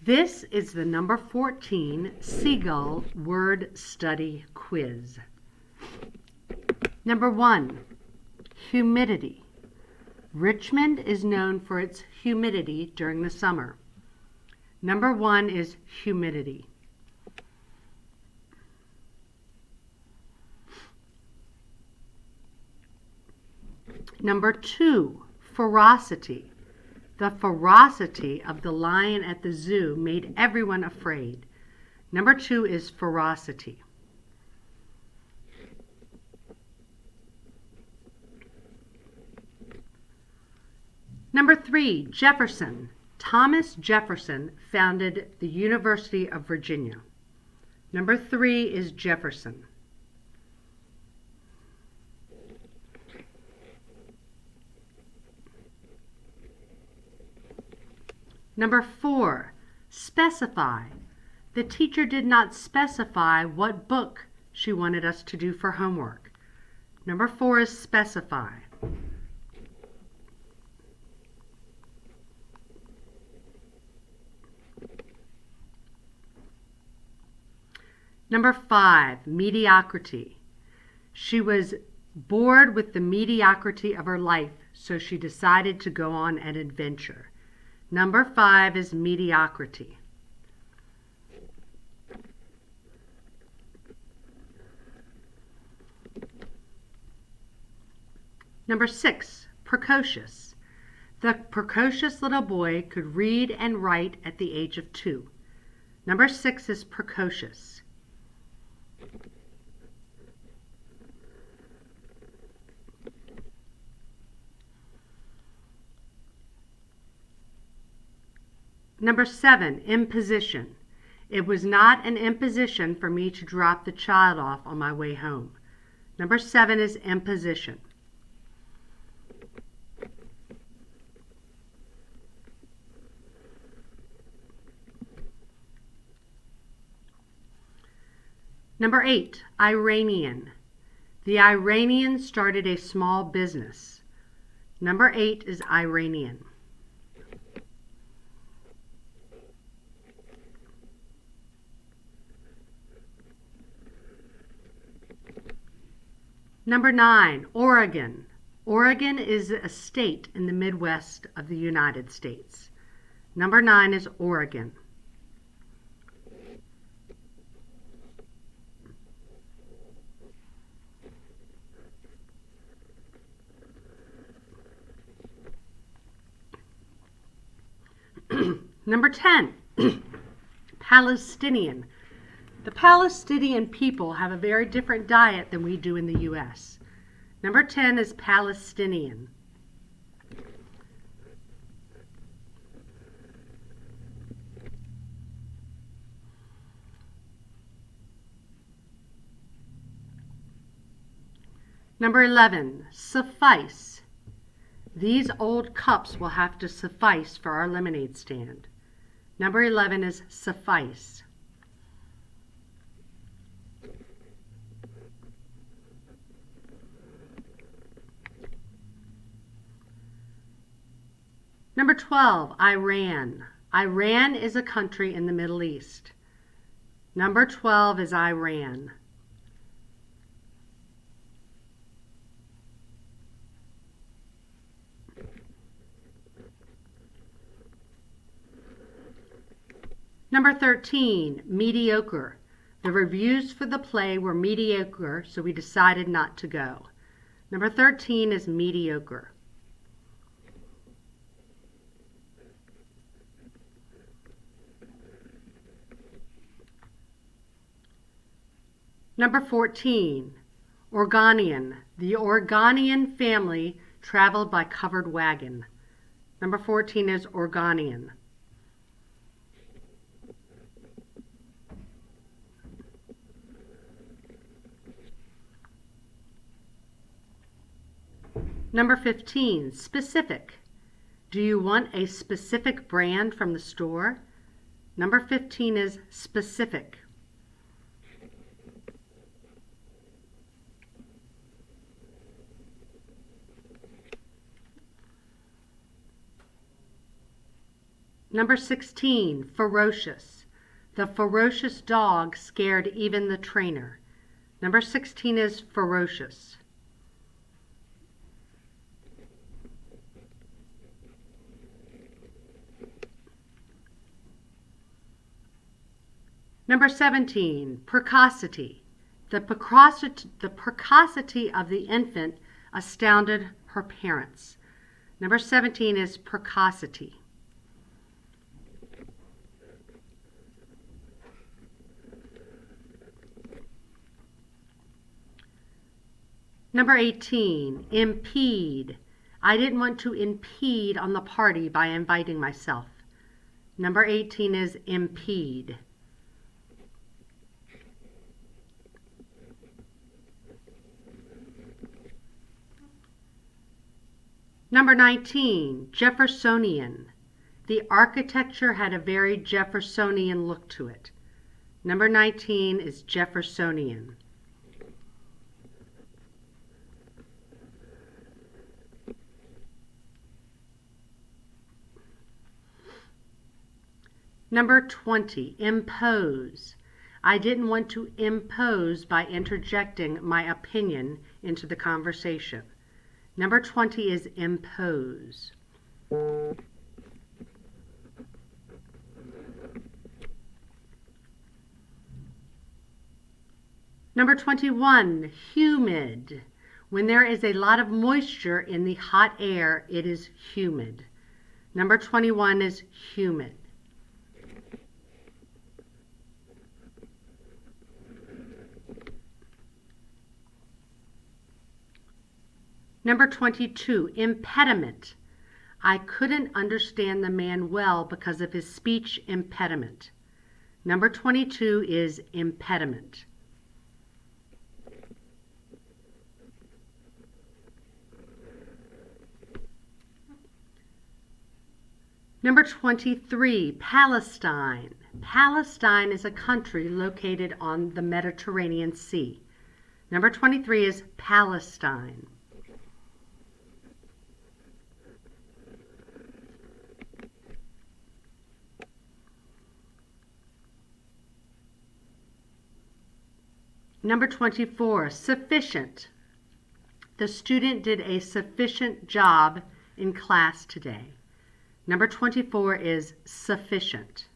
This is the number 14 Seagull word study quiz. Number 1, humidity. Richmond is known for its humidity during the summer. Number 1 is humidity. Number 2, ferocity. The ferocity of the lion at the zoo made everyone afraid. Number 2 is ferocity. Number 3, Jefferson. Thomas Jefferson founded the University of Virginia. Number 3 is Jefferson. Number 4, specify. The teacher did not specify what book she wanted us to do for homework. Number 4 is specify. Number 5, mediocrity. She was bored with the mediocrity of her life, so she decided to go on an adventure. Number 5 is mediocrity. Number 6, precocious. The precocious little boy could read and write at the age of 2. Number 6 is precocious. Number 7, imposition. It was not an imposition for me to drop the child off on my way home. Number 7 is imposition. Number 8, Iranian. The Iranians started a small business. Number 8 is Iranian. Number 9, Oregon. Oregon is a state in the Midwest of the United States. Number 9 is Oregon. Number 10, Palestinian. The Palestinian people have a very different diet than we do in the U.S. Number 10 is Palestinian. Number 11, suffice. These old cups will have to suffice for our lemonade stand. Number 11 is suffice. Number 12, Iran. Iran is a country in the Middle East. Number 12 is Iran. Number 13, mediocre. The reviews for the play were mediocre, so we decided not to go. Number 13 is mediocre. Number 14, Oregonian. The Oregonian family traveled by covered wagon. Number 14 is Oregonian. Number 15, specific. Do you want a specific brand from the store? Number 15 is specific. Number 16, ferocious. The ferocious dog scared even the trainer. Number 16 is ferocious. Number 17, precocity. The precocity of the infant astounded her parents. Number 17 is precocity. Number 18, impede. I didn't want to impede on the party by inviting myself. Number 18 is impede. Number 19, Jeffersonian. The architecture had a very Jeffersonian look to it. Number 19 is Jeffersonian. Number 20, impose. I didn't want to impose by interjecting my opinion into the conversation. Number 20 is impose. Number 21, humid. When there is a lot of moisture in the hot air, it is humid. Number 21 is humid. Number 22, impediment. I couldn't understand the man well because of his speech impediment. Number 22 is impediment. Number 23, Palestine. Palestine is a country located on the Mediterranean Sea. Number 23 is Palestine. Number 24, sufficient. The student did a sufficient job in class today. Number 24 is sufficient.